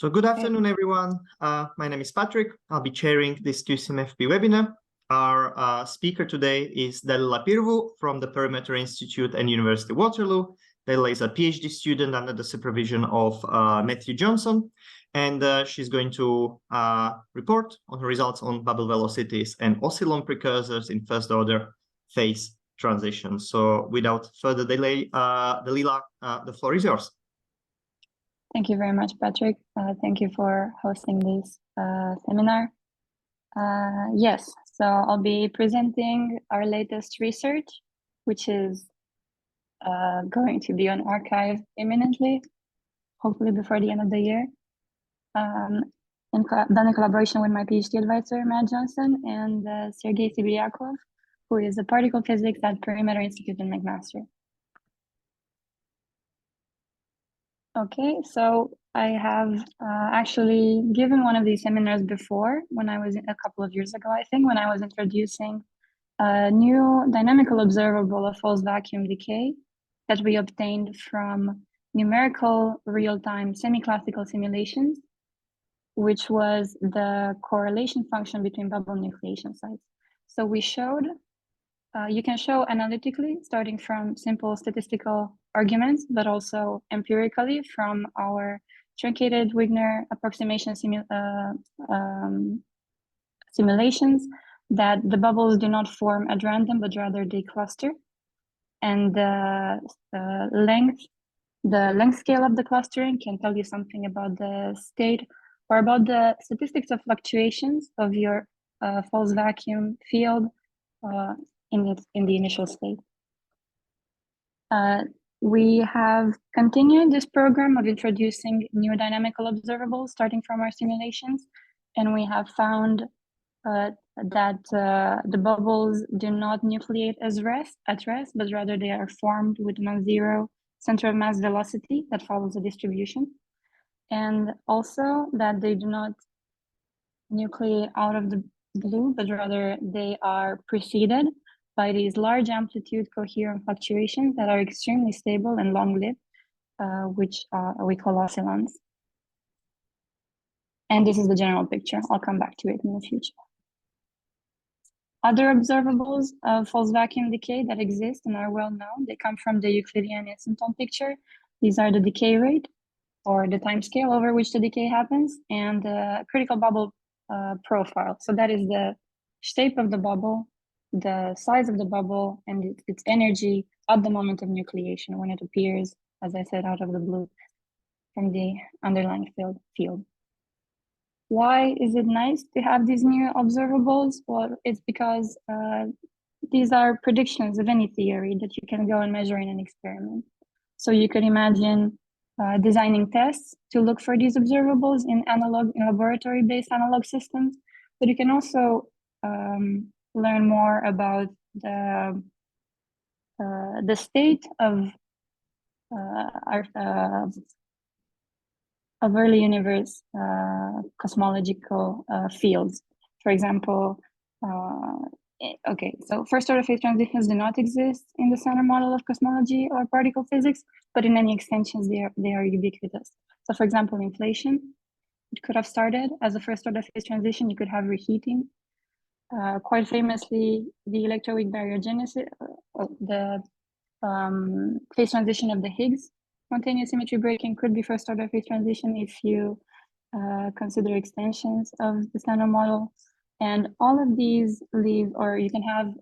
So good afternoon, everyone. My name is Patrick. I'll be chairing this QsimFP webinar. Our speaker today is Dalila Pirvu from the Perimeter Institute and University of Waterloo. Dalila is a PhD student under the supervision of Matthew Johnson, and she's going to report on her results on bubble velocities and oscillon precursors in first-order phase transition. So without further delay, Dalila, the floor is yours. Thank you very much, Patrick. Thank you for hosting this seminar. Yes, so I'll be presenting our latest research, which is going to be on archive imminently, hopefully before the end of the year, done in collaboration with my PhD advisor, Matt Johnson, and Sergei Sibiryakov, who is a particle physics at Perimeter Institute in McMaster. Okay, so I have actually given one of these seminars before when I was a couple of years ago, I think, when I was introducing a new dynamical observable of false vacuum decay that we obtained from numerical real-time semi-classical simulations, which was the correlation function between bubble nucleation sites. So we showed, you can show analytically, starting from simple statistical arguments, but also empirically from our truncated Wigner approximation simulations, that the bubbles do not form at random, but rather they cluster. And the length scale of the clustering can tell you something about the state or about the statistics of fluctuations of your false vacuum field in the initial state. We have continued this program of introducing new dynamical observables starting from our simulations, and we have found that the bubbles do not nucleate at rest, but rather they are formed with non-zero center of mass velocity that follows a distribution, and also that they do not nucleate out of the blue, but rather they are preceded by these large amplitude coherent fluctuations that are extremely stable and long-lived, which we call oscillons. And this is the general picture. I'll come back to it in the future. Other observables of false vacuum decay that exist and are well known, they come from the Euclidean instanton picture. These are the decay rate, or the time scale over which the decay happens, and the critical bubble profile. So that is the shape of the bubble, the size of the bubble, and its energy at the moment of nucleation when it appears, as I said, out of the blue from the underlying field. Why is it nice to have these new observables? Well, it's because these are predictions of any theory that you can go and measure in an experiment. So you could imagine designing tests to look for these observables in laboratory-based analog systems, but you can also learn more about the state of early universe cosmological fields. For example, okay, so first order phase transitions do not exist in the standard model of cosmology or particle physics, but in any extensions they are ubiquitous. So for example, inflation, it could have started as a first order phase transition. You could have reheating. Quite famously, the electroweak baryogenesis, the phase transition of the Higgs spontaneous symmetry breaking could be first order phase transition if you consider extensions of the standard model. And all of these leave, or you can have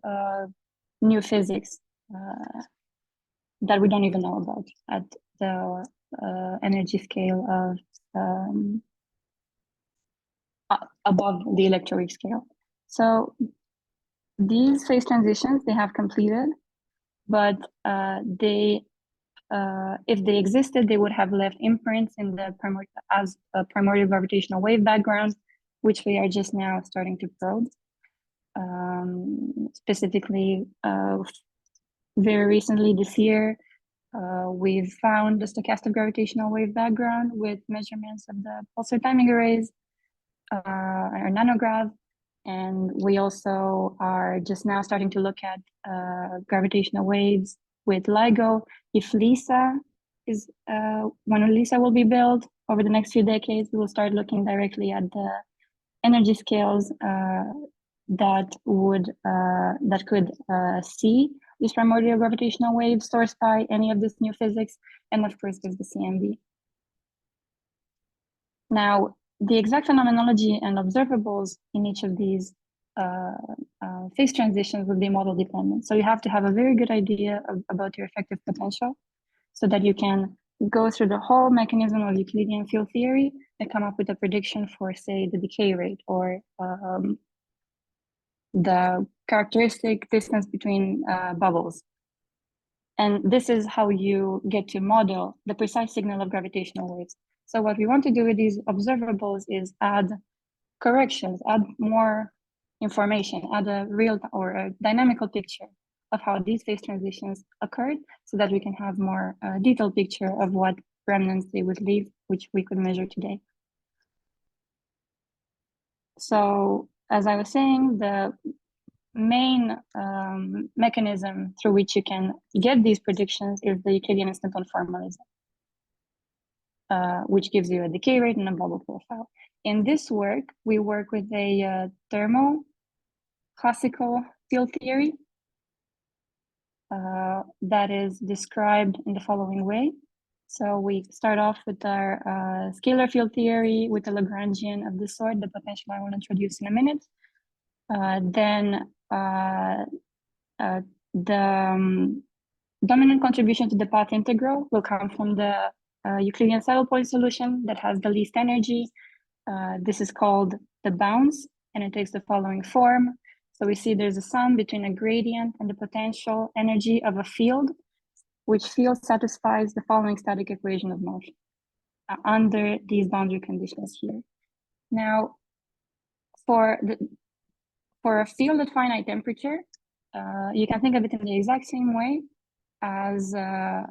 new physics that we don't even know about at the energy scale of above the electroweak scale. So these phase transitions, they have completed, but if they existed, they would have left imprints in the primordial gravitational wave background, which we are just now starting to probe. Specifically, very recently this year, we've found the stochastic gravitational wave background with measurements of the pulsar timing arrays, or nanograv. And we also are just now starting to look at gravitational waves with LIGO. If LISA is, when LISA will be built, over the next few decades, we will start looking directly at the energy scales that could see these primordial gravitational waves sourced by any of this new physics, and of course there's the CMB. Now, the exact phenomenology and observables in each of these phase transitions will be model dependent. So you have to have a very good idea about your effective potential so that you can go through the whole mechanism of Euclidean field theory and come up with a prediction for, say, the decay rate or the characteristic distance between bubbles. And this is how you get to model the precise signal of gravitational waves. So what we want to do with these observables is add corrections, add more information, add a real or a dynamical picture of how these phase transitions occurred so that we can have more detailed picture of what remnants they would leave, which we could measure today. So as I was saying, the main mechanism through which you can get these predictions is the Euclidean instanton formalism, which gives you a decay rate and a bubble profile. In this work, we work with a thermo-classical field theory that is described in the following way. So we start off with our scalar field theory with a Lagrangian of this sort, the potential I will introduce in a minute. Then the dominant contribution to the path integral will come from the Euclidean saddle point solution that has the least energy. This is called the bounce, and it takes the following form. So we see there's a sum between a gradient and the potential energy of a field, which field satisfies the following static equation of motion under these boundary conditions here. Now, for a field at finite temperature, you can think of it in the exact same way as a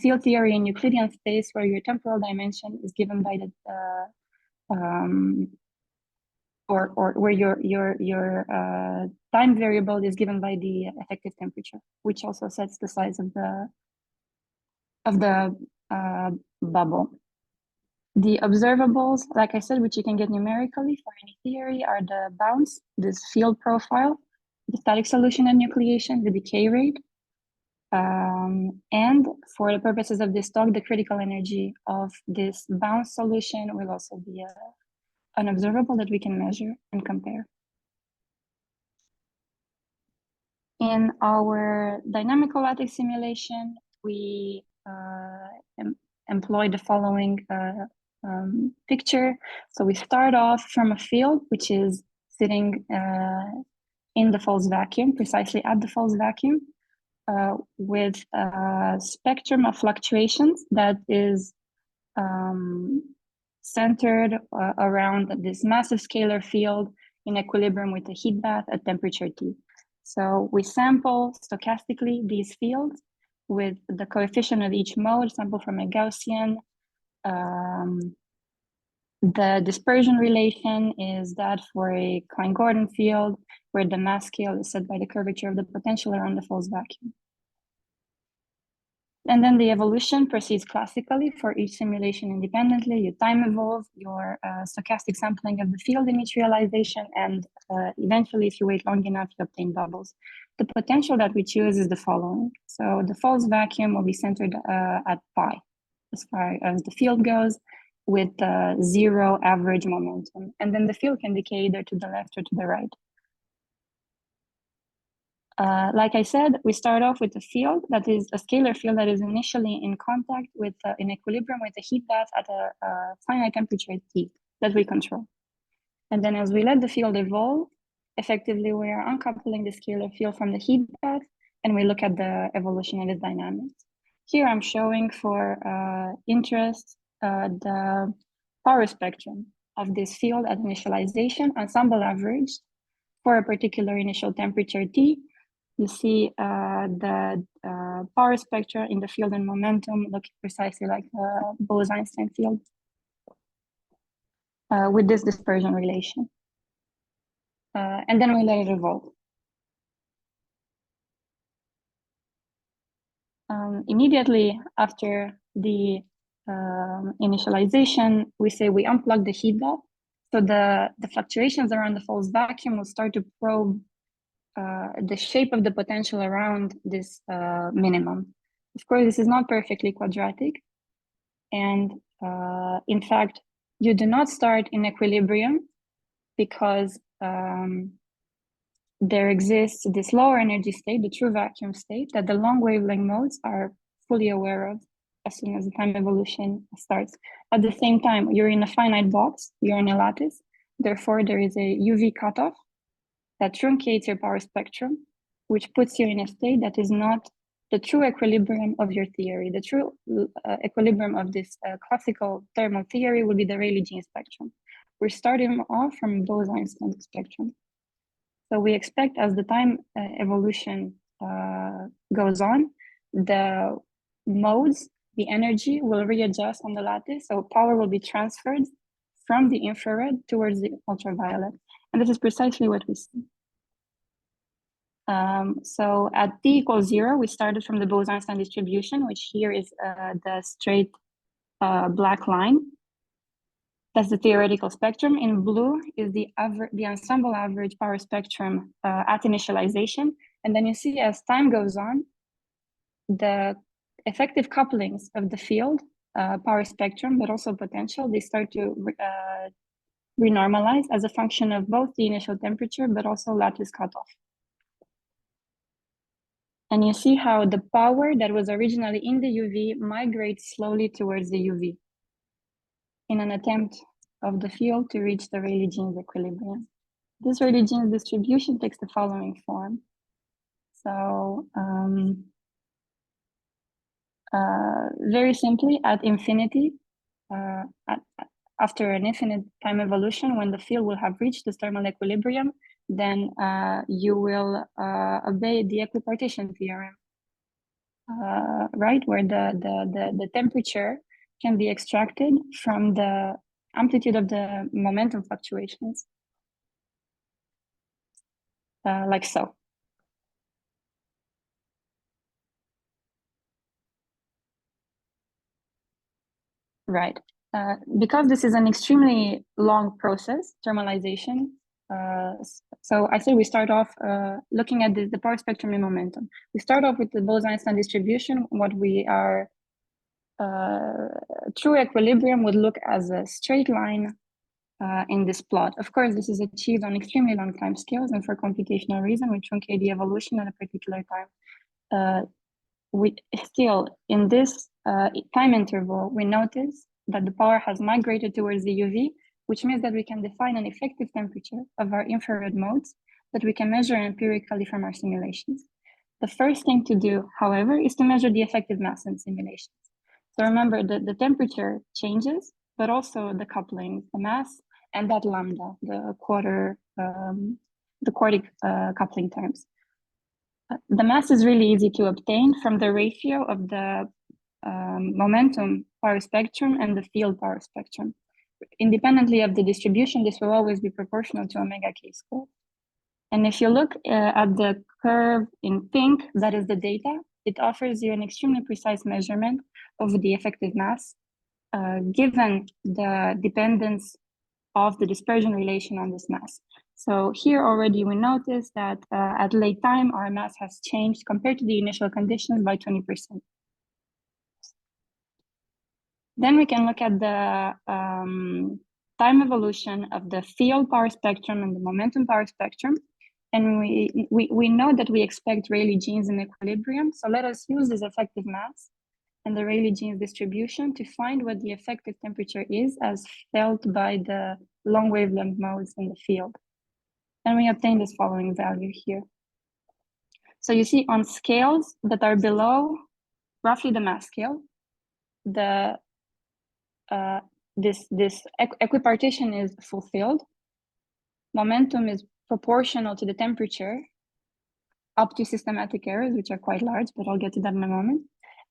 field theory in Euclidean space where your temporal dimension is given by the or where your time variable is given by the effective temperature, which also sets the size of the bubble. The observables, like I said, which you can get numerically for any theory, are the bounce, this field profile, the static solution and nucleation, the decay rate, and for the purposes of this talk, the critical energy of this bounce solution will also be an observable that we can measure and compare. In our dynamical lattice simulation, we employ the following picture. So we start off from a field which is sitting in the false vacuum, precisely at the false vacuum, with a spectrum of fluctuations that is centered around this massive scalar field in equilibrium with a heat bath at temperature T. So we sample stochastically these fields with the coefficient of each mode, sample from a Gaussian. The dispersion relation is that for a Klein-Gordon field, where the mass scale is set by the curvature of the potential around the false vacuum. And then the evolution proceeds classically for each simulation independently. You time evolve your stochastic sampling of the field in each realization, and eventually, if you wait long enough, you obtain bubbles. The potential that we choose is the following. So the false vacuum will be centered at pi, as far as the field goes, with zero average momentum. And then the field can decay either to the left or to the right. Like I said, we start off with a field that is a scalar field that is initially in contact with, in equilibrium with a heat bath at a finite temperature T that we control. And then as we let the field evolve, effectively we are uncoupling the scalar field from the heat bath, and we look at the evolution of its dynamics. Here I'm showing for interest the power spectrum of this field at initialization, ensemble averaged for a particular initial temperature T. You see the power spectra in the field and momentum look precisely like the Bose-Einstein field with this dispersion relation. And then we let it evolve. Immediately after the initialization, we say we unplug the heat bath. So the fluctuations around the false vacuum will start to probe the shape of the potential around this minimum. Of course, this is not perfectly quadratic. And in fact, you do not start in equilibrium because there exists this lower energy state, the true vacuum state, that the long wavelength modes are fully aware of as soon as the time evolution starts. At the same time, you're in a finite box, you're in a lattice. Therefore, there is a UV cutoff that truncates your power spectrum, which puts you in a state that is not the true equilibrium of your theory. The true equilibrium of this classical thermal theory will be the Rayleigh-Jean spectrum. We're starting off from Bose-Einstein spectrum. So we expect as the time evolution goes on, the modes, the energy will readjust on the lattice. So power will be transferred from the infrared towards the ultraviolet. And this is precisely what we see. So at t equals 0, we started from the Bose-Einstein distribution, which here is the straight black line. That's the theoretical spectrum. In blue is the ensemble average power spectrum at initialization. And then you see as time goes on, the effective couplings of the field, power spectrum, but also potential, they start to renormalize as a function of both the initial temperature, but also lattice cutoff. And you see how the power that was originally in the UV migrates slowly towards the UV in an attempt of the field to reach the Rayleigh-Jeans equilibrium. This Rayleigh-Jeans distribution takes the following form. So very simply, at infinity, after an infinite time evolution, when the field will have reached this thermal equilibrium, then you will obey the equipartition theorem, right? Where the temperature can be extracted from the amplitude of the momentum fluctuations, like so. Right. Because this is an extremely long process, thermalization, so I say we start off looking at the power spectrum in momentum. We start off with the Bose-Einstein distribution. What we are true equilibrium would look as a straight line in this plot. Of course, this is achieved on extremely long time scales, and for computational reason, we truncate the evolution at a particular time. We still, in this time interval, we notice that the power has migrated towards the UV, which means that we can define an effective temperature of our infrared modes that we can measure empirically from our simulations. The first thing to do, however, is to measure the effective mass in simulations. So remember that the temperature changes, but also the coupling, the mass, and that lambda, the quartic coupling terms. The mass is really easy to obtain from the ratio of the momentum power spectrum and the field power spectrum. Independently of the distribution, this will always be proportional to omega k squared. And if you look at the curve in pink, that is the data, it offers you an extremely precise measurement of the effective mass, given the dependence of the dispersion relation on this mass. So here already we notice that at late time, our mass has changed compared to the initial conditions by 20%. Then we can look at the time evolution of the field power spectrum and the momentum power spectrum. And we know that we expect Rayleigh-Jeans in equilibrium. So let us use this effective mass and the Rayleigh-Jeans distribution to find what the effective temperature is as felt by the long wavelength modes in the field. And we obtain this following value here. So you see on scales that are below roughly the mass scale, the this equipartition is fulfilled. Momentum is proportional to the temperature up to systematic errors, which are quite large, but I'll get to that in a moment.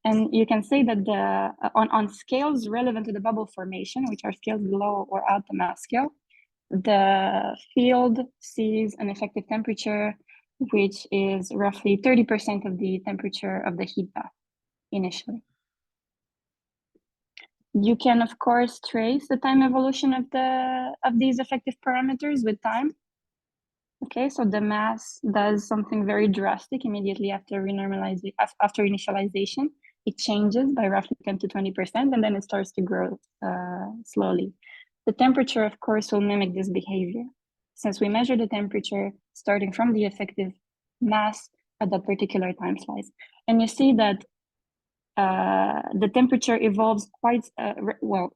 And you can say that the on scales relevant to the bubble formation, which are scales below or at the mass scale, the field sees an effective temperature, which is roughly 30% of the temperature of the heat bath initially. You can, of course, trace the time evolution of these effective parameters with time. Okay, so the mass does something very drastic immediately after initialization. It changes by roughly 10 to 20%, and then it starts to grow slowly. The temperature, of course, will mimic this behavior, since we measure the temperature starting from the effective mass at that particular time slice. And you see that the temperature evolves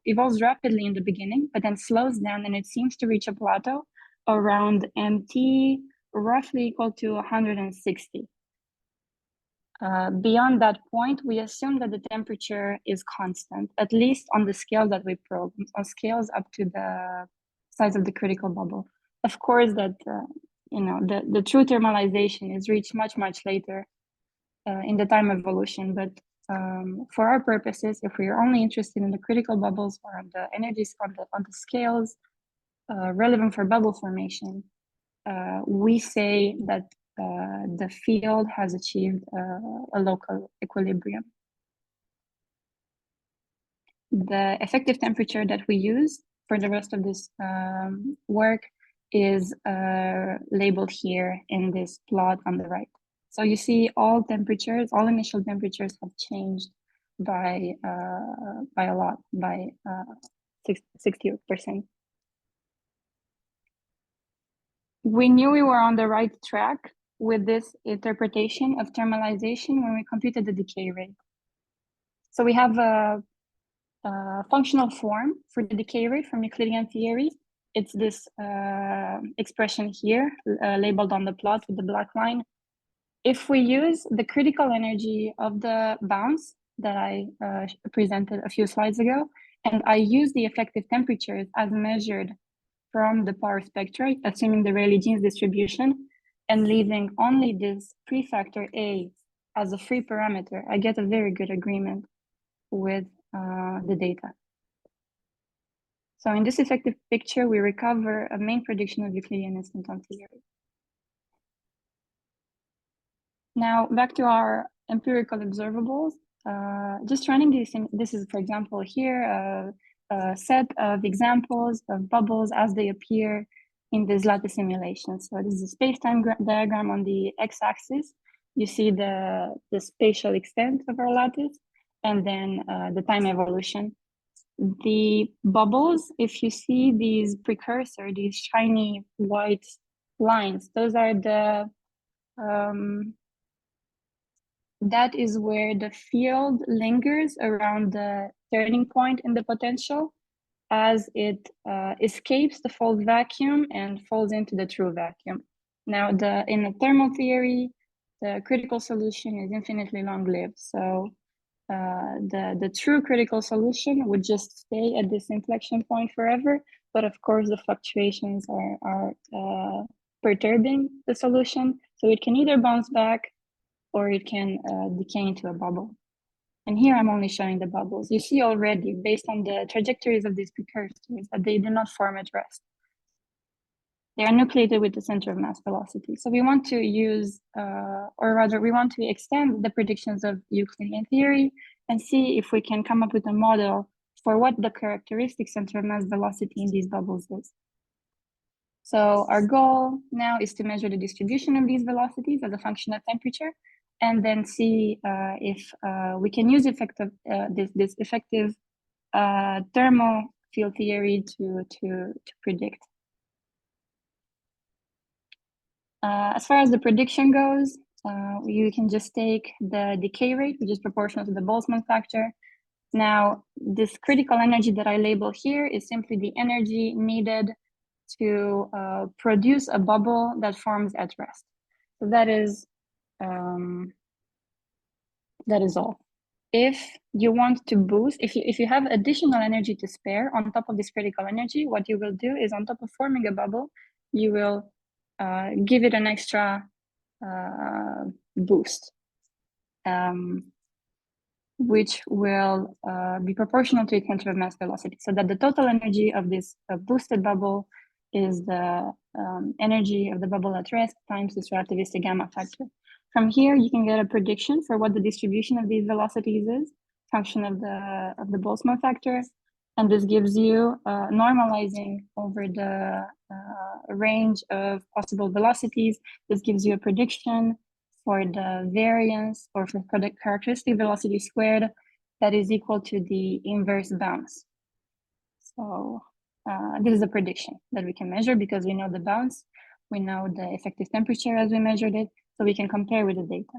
evolves rapidly in the beginning, but then slows down, and it seems to reach a plateau around MT, roughly equal to 160. Beyond that point, we assume that the temperature is constant, at least on the scale that we probe, on scales up to the size of the critical bubble. Of course, that the true thermalization is reached much later in the time evolution, but for our purposes, if we are only interested in the critical bubbles or on the energies on the scales relevant for bubble formation, we say that the field has achieved a local equilibrium. The effective temperature that we use for the rest of this work is labeled here in this plot on the right. So you see all temperatures, all initial temperatures have changed by a lot, by 60%. We knew we were on the right track with this interpretation of thermalization when we computed the decay rate. So we have a functional form for the decay rate from Euclidean theory. It's this expression here labeled on the plot with the black line. If we use the critical energy of the bounce that I presented a few slides ago, and I use the effective temperatures as measured from the power spectra, assuming the Rayleigh-Jeans distribution, and leaving only this prefactor A as a free parameter, I get a very good agreement with the data. So in this effective picture, we recover a main prediction of Euclidean instanton theory. Now back to our empirical observables. Just running this is, for example, here a set of examples of bubbles as they appear in this lattice simulation. So this is a space-time diagram on the x-axis. You see the spatial extent of our lattice, and then the time evolution. The bubbles, if you see these precursors, these shiny white lines, those are the that is where the field lingers around the turning point in the potential as it escapes the false vacuum and falls into the true vacuum. Now, in the thermal theory, the critical solution is infinitely long-lived. So the true critical solution would just stay at this inflection point forever. But of course, the fluctuations are perturbing the solution. So it can either bounce back or it can decay into a bubble. And here I'm only showing the bubbles. You see already, based on the trajectories of these precursors, that they do not form at rest. They are nucleated with the center of mass velocity. So we want to use, or rather, we want to extend the predictions of Euclidean theory and see if we can come up with a model for what the characteristic center of mass velocity in these bubbles is. So our goal now is to measure the distribution of these velocities as a function of temperature, and then see if we can use this effective thermal field theory to predict. As far as the prediction goes, you can just take the decay rate, which is proportional to the Boltzmann factor. Now, this critical energy that I label here is simply the energy needed to produce a bubble that forms at rest. So that is all. If you want to boost, if you have additional energy to spare on top of this critical energy, what you will do is, on top of forming a bubble, you will give it an extra boost, which will be proportional to its center of mass velocity, so that the total energy of this boosted bubble is the energy of the bubble at rest times this relativistic gamma factor. From here, you can get a prediction for what the distribution of these velocities is. function of the Boltzmann factor, and this gives you normalizing over the range of possible velocities. This gives you a prediction for the variance or for the characteristic velocity squared that is equal to the inverse bounce. So this is a prediction that we can measure because we know the bounce, we know the effective temperature as we measured it, so we can compare with the data.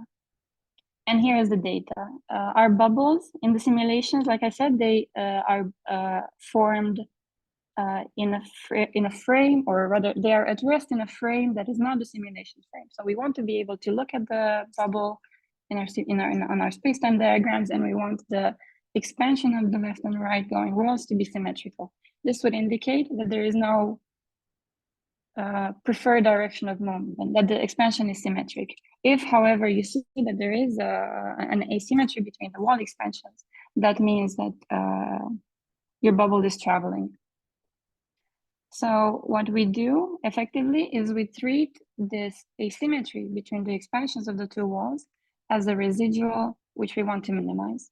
And here is the data. Our bubbles in the simulations, like I said, they are formed in a frame, or rather they are at rest in a frame that is not the simulation frame. So we want to be able to look at the bubble on our space-time diagrams, and we want the expansion of the left and right going walls to be symmetrical. This would indicate that there is no preferred direction of movement, that the expansion is symmetric. If, however, you see that there is an asymmetry between the wall expansions, that means that your bubble is traveling. So what we do effectively is we treat this asymmetry between the expansions of the two walls as a residual, which we want to minimize.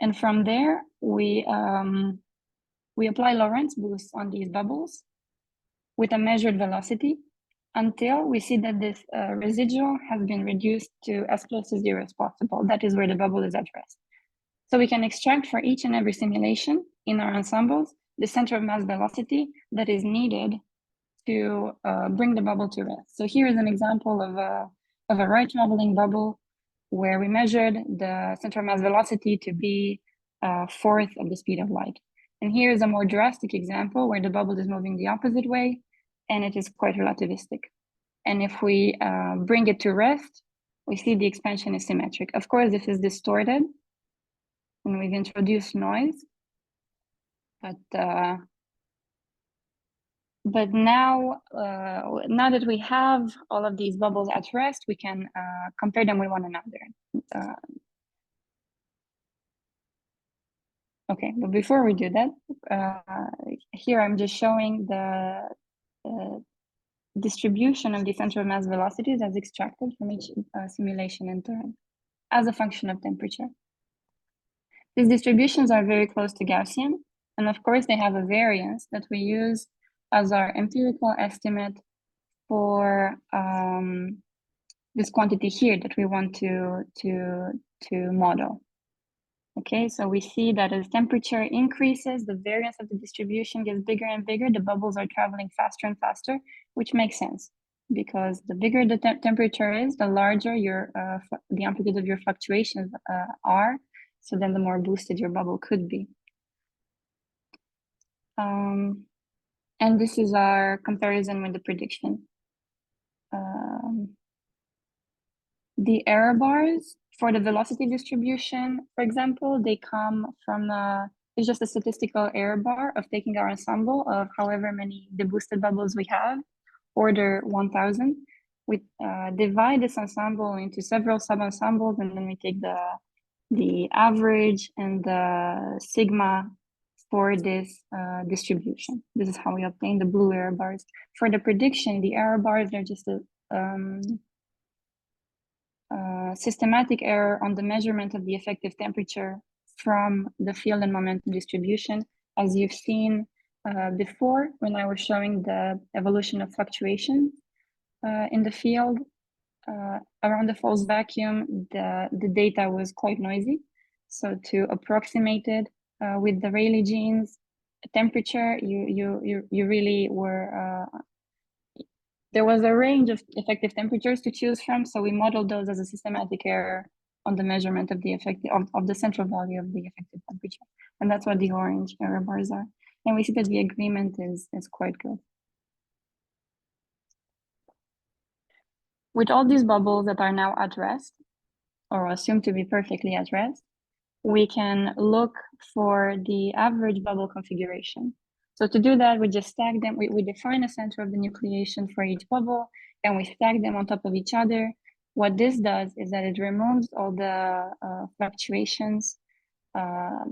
And from there, we apply Lorentz boosts on these bubbles with a measured velocity until we see that this residual has been reduced to as close to zero as possible. That is where the bubble is at rest. So we can extract for each and every simulation in our ensembles the center of mass velocity that is needed to bring the bubble to rest. So here is an example of a right traveling bubble where we measured the center of mass velocity to be a fourth of the speed of light. And here is a more drastic example where the bubble is moving the opposite way, and it is quite relativistic. And if we bring it to rest, we see the expansion is symmetric. Of course, this is distorted, and we've introduced noise. But now that we have all of these bubbles at rest, we can compare them with one another. Okay, but before we do that, here I'm just showing the distribution of the center of mass velocities as extracted from each simulation in turn as a function of temperature. These distributions are very close to Gaussian, and of course they have a variance that we use as our empirical estimate for this quantity here that we want to model. Okay, so we see that as temperature increases, the variance of the distribution gets bigger and bigger. The bubbles are traveling faster and faster, which makes sense because the bigger the temperature is, the larger the amplitude of your fluctuations are. So then the more boosted your bubble could be. And this is our comparison with the prediction. The error bars for the velocity distribution, for example, they come from it's just a statistical error bar of taking our ensemble of however many deboosted bubbles we have, order 1000. We divide this ensemble into several sub-ensembles, and then we take the average and the sigma for this distribution. This is how we obtain the blue error bars. For the prediction, the error bars are just a systematic error on the measurement of the effective temperature from the field and momentum distribution. As you've seen before, when I was showing the evolution of fluctuation in the field around the false vacuum, the data was quite noisy. So to approximate it with the Rayleigh genes temperature, you really were there was a range of effective temperatures to choose from, so we modeled those as a systematic error on the measurement of the effective of the central value of the effective temperature, and that's what the orange error bars are. And we see that the agreement is quite good. With all these bubbles that are now at rest, or assumed to be perfectly at rest, we can look for the average bubble configuration. So to do that, we just stack them. We define a center of the nucleation for each bubble, and we stack them on top of each other. What this does is that it removes all the fluctuations that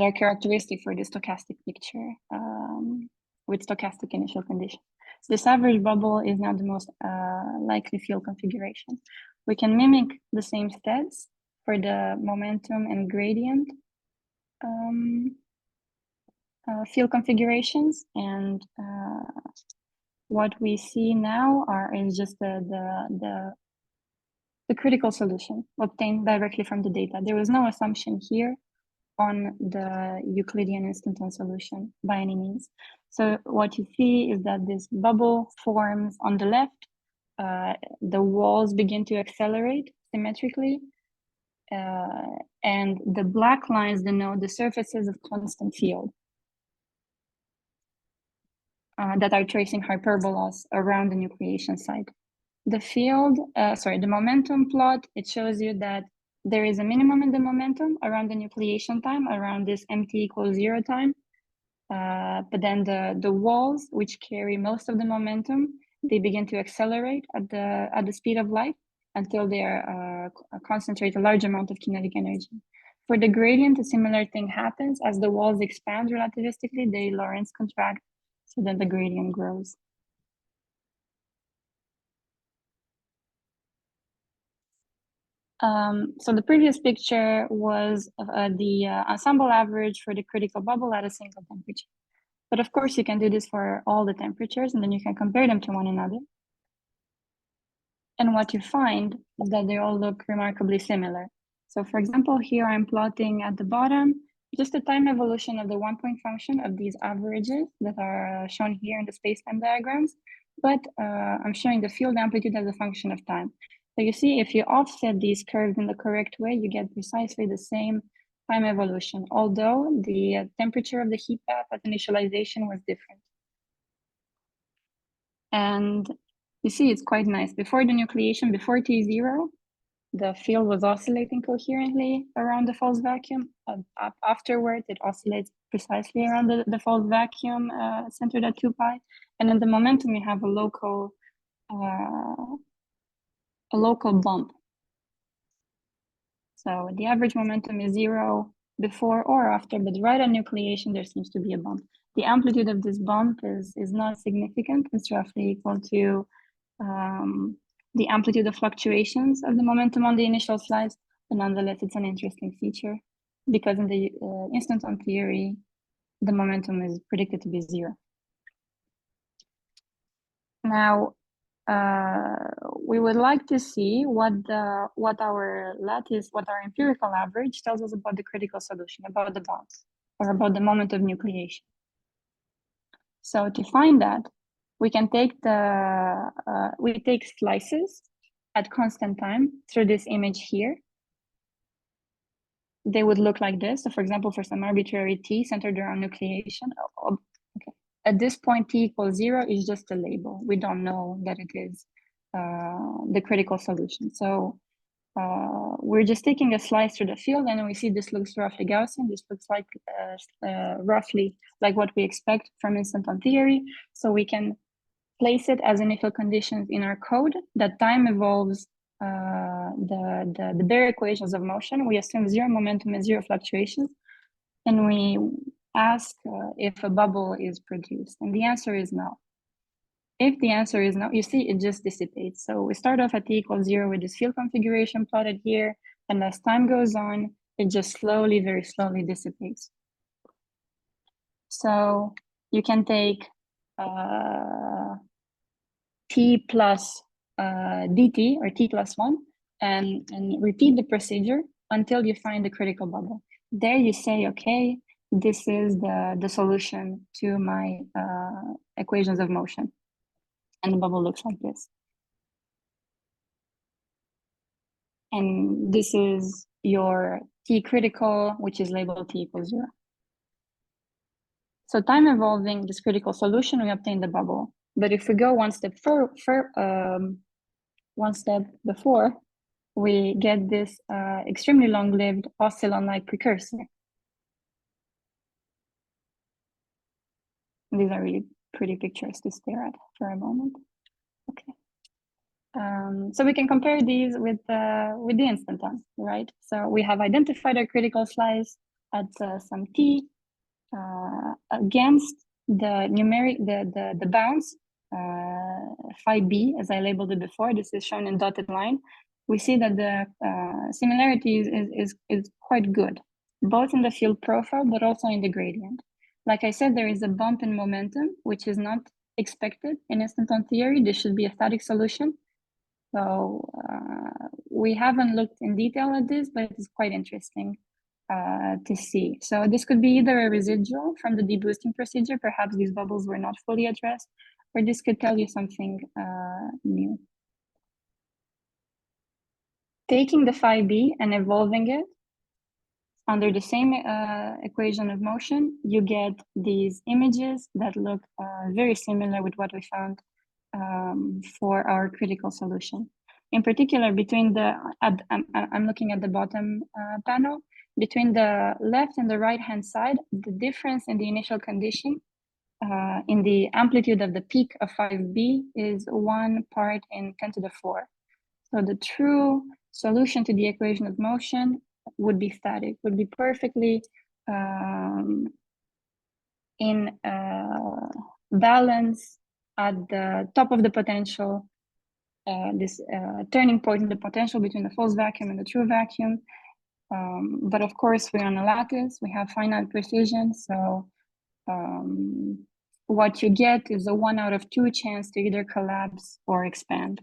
are characteristic for the stochastic picture with stochastic initial conditions. This average bubble is now the most likely field configuration. We can mimic the same steps for the momentum and gradient field configurations, and what we see now is just the critical solution obtained directly from the data. There was no assumption here on the Euclidean instanton solution by any means. So what you see is that this bubble forms on the left. The walls begin to accelerate symmetrically, and the black lines denote the surfaces of constant field that are tracing hyperbolas around the nucleation site. The field, the momentum plot, it shows you that there is a minimum in the momentum around the nucleation time, around this mt = 0 time. But then the walls, which carry most of the momentum, they begin to accelerate at the speed of light until they concentrate a large amount of kinetic energy. For the gradient, a similar thing happens. As the walls expand relativistically, they Lorentz contract, so then the gradient grows. So the previous picture was the ensemble average for the critical bubble at a single temperature. But of course, you can do this for all the temperatures, and then you can compare them to one another. And what you find is that they all look remarkably similar. So for example, here I'm plotting at the bottom just the time evolution of the one-point function of these averages that are shown here in the space-time diagrams, but I'm showing the field amplitude as a function of time. So you see, if you offset these curves in the correct way, you get precisely the same time evolution, although the temperature of the heat path at initialization was different. And you see, it's quite nice. Before the nucleation, before T0, the field was oscillating coherently around the false vacuum. Afterwards, it oscillates precisely around the false vacuum centered at 2 pi. And in the momentum, you have a local bump. So the average momentum is 0 before or after, but right at nucleation, there seems to be a bump. The amplitude of this bump is not significant. It's roughly equal to the amplitude of fluctuations of the momentum on the initial slice, but nonetheless, it's an interesting feature because in the instanton theory, the momentum is predicted to be 0. Now, we would like to see what our empirical average tells us about the critical solution, about the bounce, or about the moment of nucleation. So to find that, we can take we take slices at constant time through this image here. They would look like this. So for example, for some arbitrary t centered around nucleation, okay. At this point, t = 0 is just a label. We don't know that it is the critical solution. So we're just taking a slice through the field, and we see this looks roughly Gaussian. This looks like roughly like what we expect from instanton theory. So we can place it as initial conditions in our code that time evolves the bare equations of motion. We assume 0 momentum and 0 fluctuations, and we ask if a bubble is produced, and the answer is no. If the answer is no, you see it just dissipates. So we start off at t = 0 with this field configuration plotted here, and as time goes on, it just slowly, very slowly dissipates. So you can take t plus dt, or t plus 1, and repeat the procedure until you find the critical bubble. There you say, okay, this is the solution to my equations of motion. And the bubble looks like this. And this is your t critical, which is labeled t = 0. So time evolving this critical solution, we obtain the bubble. But if we go one step before, we get this extremely long-lived oscillon-like precursor. These are really pretty pictures to stare at for a moment. Okay. So we can compare these with the instanton, right? So we have identified our critical slice at some t against the numeric the bounce phi b, as I labeled it before. This is shown in dotted line. we see that the similarity is quite good, both in the field profile, but also in the gradient. Like I said, there is a bump in momentum, which is not expected in instanton theory. This should be a static solution. So we haven't looked in detail at this, but it's quite interesting to see. So this could be either a residual from the deboosting procedure, perhaps these bubbles were not fully addressed, or this could tell you something new. Taking the phi b and evolving it under the same equation of motion, you get these images that look very similar with what we found for our critical solution. In particular, between the, I'm looking at the bottom panel, between the left and the right-hand side, the difference in the initial condition in the amplitude of the peak of 5b is 1 part in 10 to the 4. So the true solution to the equation of motion would be static, would be perfectly in balance at the top of the potential, this turning point in the potential between the false vacuum and the true vacuum. But of course, we're on a lattice, we have finite precision, so what you get is a 1 out of 2 chance to either collapse or expand.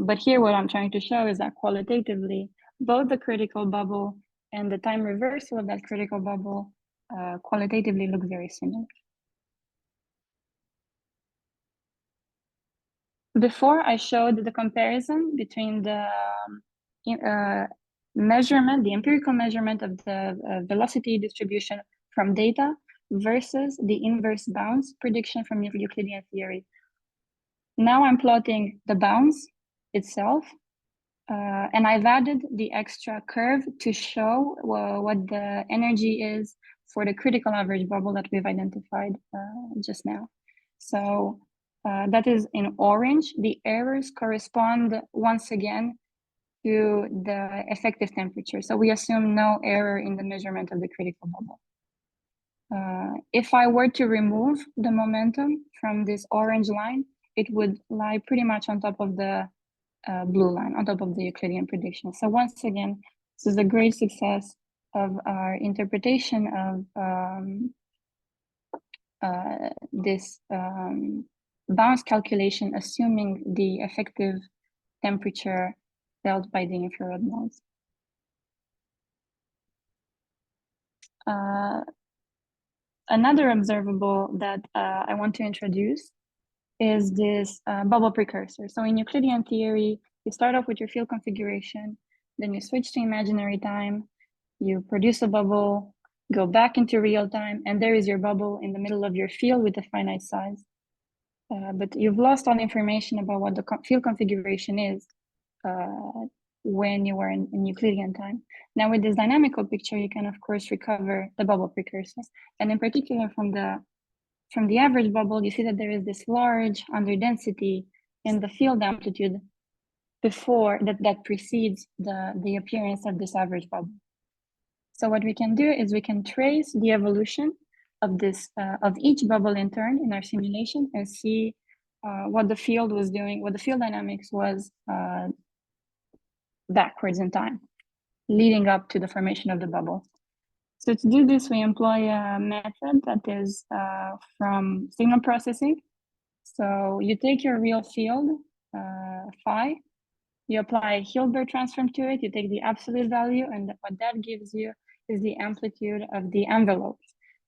But here what I'm trying to show is that qualitatively, both the critical bubble and the time reversal of that critical bubble qualitatively look very similar. Before I showed the comparison between the measurement, the empirical measurement of the velocity distribution from data versus the inverse bounds prediction from Euclidean theory. Now I'm plotting the bounds itself, and I've added the extra curve to show what the energy is for the critical average bubble that we've identified just now. So that is in orange. The errors correspond once again to the effective temperature. So we assume no error in the measurement of the critical bubble. If I were to remove the momentum from this orange line, it would lie pretty much on top of the blue line, on top of the Euclidean prediction. So once again, this is a great success of our interpretation of this bounce calculation, assuming the effective temperature felt by the infrared modes. Another observable that I want to introduce is this bubble precursor. So in Euclidean theory, you start off with your field configuration, then you switch to imaginary time, you produce a bubble, go back into real time, and there is your bubble in the middle of your field with a finite size. But you've lost all information about what the field configuration is when you were in Euclidean time. Now with this dynamical picture, you can of course recover the bubble precursors. And in particular from the average bubble, you see that there is this large underdensity in the field amplitude before that precedes the appearance of this average bubble. So what we can do is we can trace the evolution of this of each bubble in turn in our simulation and see what the field was doing, what the field dynamics was backwards in time, leading up to the formation of the bubble. So to do this, we employ a method that is from signal processing. So you take your real field, phi, you apply a Hilbert transform to it, you take the absolute value, and what that gives you is the amplitude of the envelope.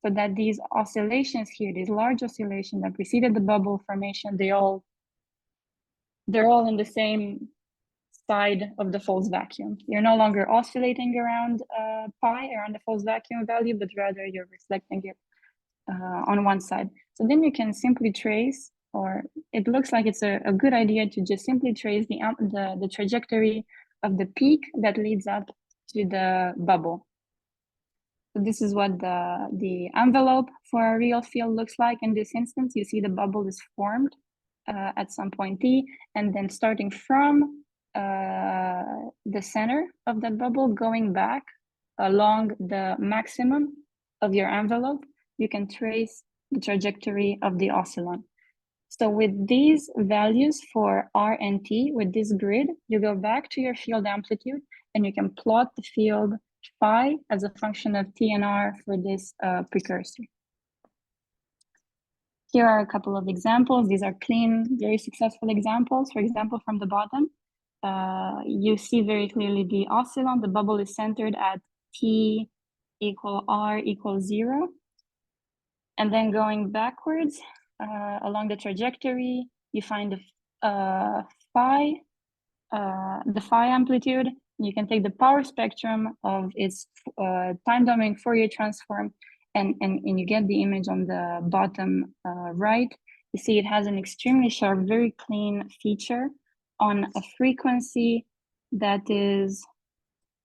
So that these oscillations here, these large oscillations that preceded the bubble formation, they're all in the same side of the false vacuum. You're no longer oscillating around pi, around the false vacuum value, but rather you're reflecting it on one side. So then you can simply trace, or it looks like it's a good idea to just simply trace the trajectory of the peak that leads up to the bubble. So this is what the envelope for a real field looks like. In this instance, you see the bubble is formed at some point t, and then starting from the center of that bubble, going back along the maximum of your envelope, you can trace the trajectory of the oscillon. So with these values for R and T, with this grid, you go back to your field amplitude and you can plot the field phi as a function of T and R for this precursor. Here are a couple of examples. These are clean, very successful examples. For example, from the bottom, you see very clearly the oscillon. The bubble is centered at T equal R equals 0. And then going backwards along the trajectory, you find the phi amplitude. You can take the power spectrum of its time domain Fourier transform, and you get the image on the bottom right. You see it has an extremely sharp, very clean feature on a frequency that is,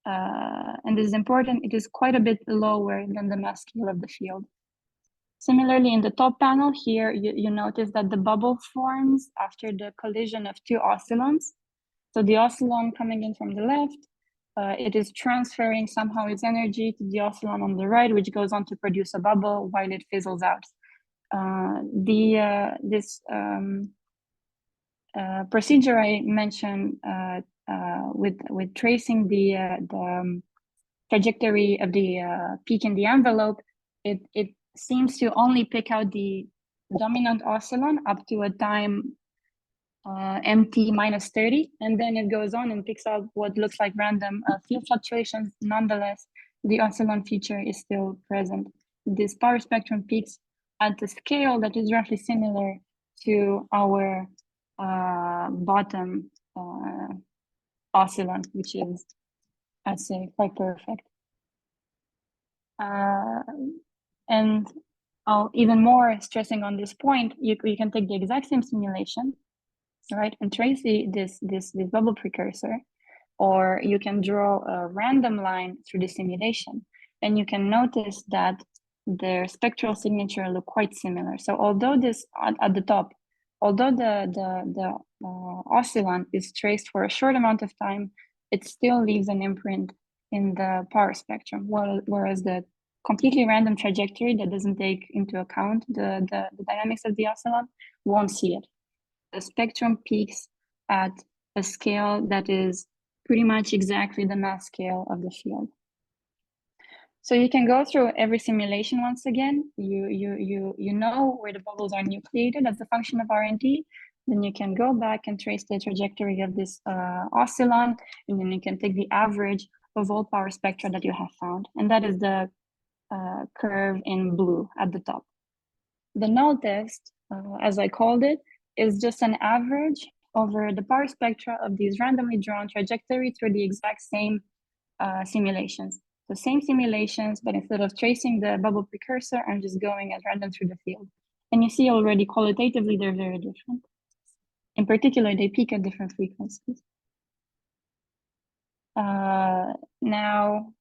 and this is important, it is quite a bit lower than the mass scale of the field. Similarly, in the top panel here, you notice that the bubble forms after the collision of two oscillons. So the oscillon coming in from the left, it is transferring somehow its energy to the oscillon on the right, which goes on to produce a bubble while it fizzles out. This procedure I mentioned with tracing the trajectory of the peak in the envelope, it seems to only pick out the dominant oscillon up to a time mt minus 30, and then it goes on and picks out what looks like random field fluctuations. Nonetheless, the oscillon feature is still present. This power spectrum peaks at a scale that is roughly similar to our bottom oscillon, which is, I'd say, quite perfect. And even more stressing on this point, you can take the exact same simulation, right, and trace this bubble precursor, or you can draw a random line through the simulation, and you can notice that their spectral signature look quite similar. So although this at the top, although the oscillon is traced for a short amount of time, it still leaves an imprint in the power spectrum, whereas the completely random trajectory that doesn't take into account the dynamics of the oscillon won't see it. The spectrum peaks at a scale that is pretty much exactly the mass scale of the field. So you can go through every simulation once again. You know where the bubbles are nucleated as a function of R and T. Then you can go back and trace the trajectory of this oscillon, and then you can take the average of all power spectra that you have found. And that is the curve in blue at the top. The null test, as I called it, is just an average over the power spectra of these randomly drawn trajectories through the exact same simulations. The same simulations, but instead of tracing the bubble precursor, I'm just going at random through the field. And you see already qualitatively, they're very different. In particular, they peak at different frequencies. Now,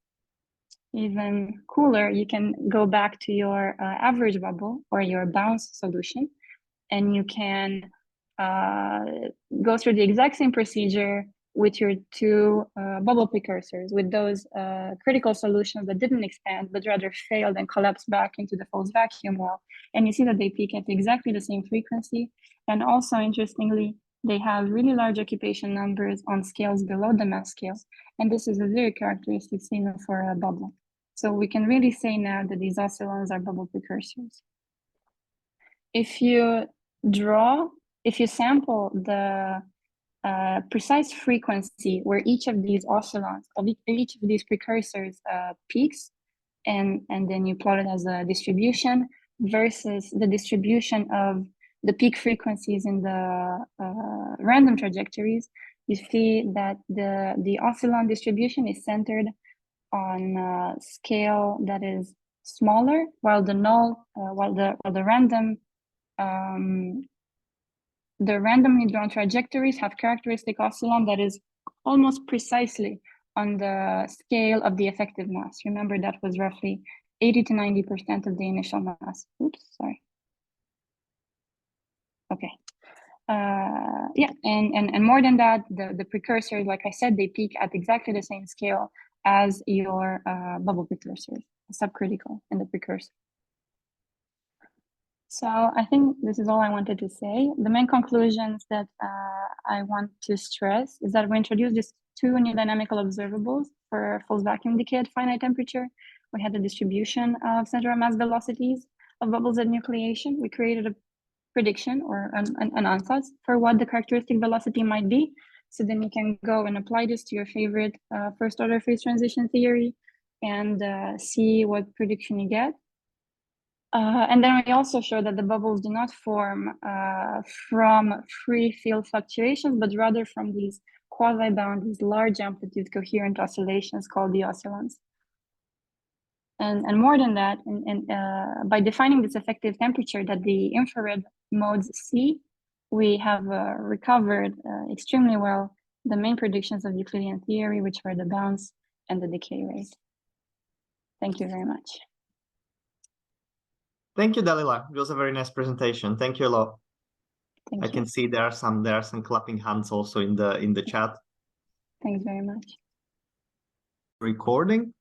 even cooler, you can go back to your average bubble or your bounce solution, and you can go through the exact same procedure with your two bubble precursors, with those critical solutions that didn't expand, but rather failed and collapsed back into the false vacuum well. And you see that they peak at exactly the same frequency. And also, interestingly, they have really large occupation numbers on scales below the mass scale. And this is a very characteristic signal for a bubble. So we can really say now that these oscillons are bubble precursors. If you sample the precise frequency where each of these oscillons, of each of these precursors peaks, and then you plot it as a distribution versus the distribution of the peak frequencies in the random trajectories, you see that the oscillon distribution is centered on a scale that is smaller, while the null, while the randomly drawn trajectories have characteristic oscillon that is almost precisely on the scale of the effective mass. Remember, that was roughly 80 to 90% of the initial mass. Oops, sorry. Okay. Yeah, and more than that, the precursors, like I said, they peak at exactly the same scale as your bubble precursors, subcritical in the precursor. So I think this is all I wanted to say. The main conclusions that I want to stress is that we introduced these two new dynamical observables for false vacuum decay at finite temperature. We had the distribution of center of mass velocities of bubbles at nucleation. We created a prediction or an ansatz for what the characteristic velocity might be. So then you can go and apply this to your favorite first order phase transition theory and see what prediction you get. And then we also show that the bubbles do not form from free field fluctuations, but rather from these quasi-bound, these large amplitude coherent oscillations called the oscillons. And more than that, by defining this effective temperature that the infrared modes see, we have recovered extremely well the main predictions of Euclidean theory, which were the bounce and the decay rate. Thank you very much. Thank you, Dalila. It was a very nice presentation. Thank you a lot. Thank I you. can see there are some clapping hands also in the chat. Thanks very much. Recording.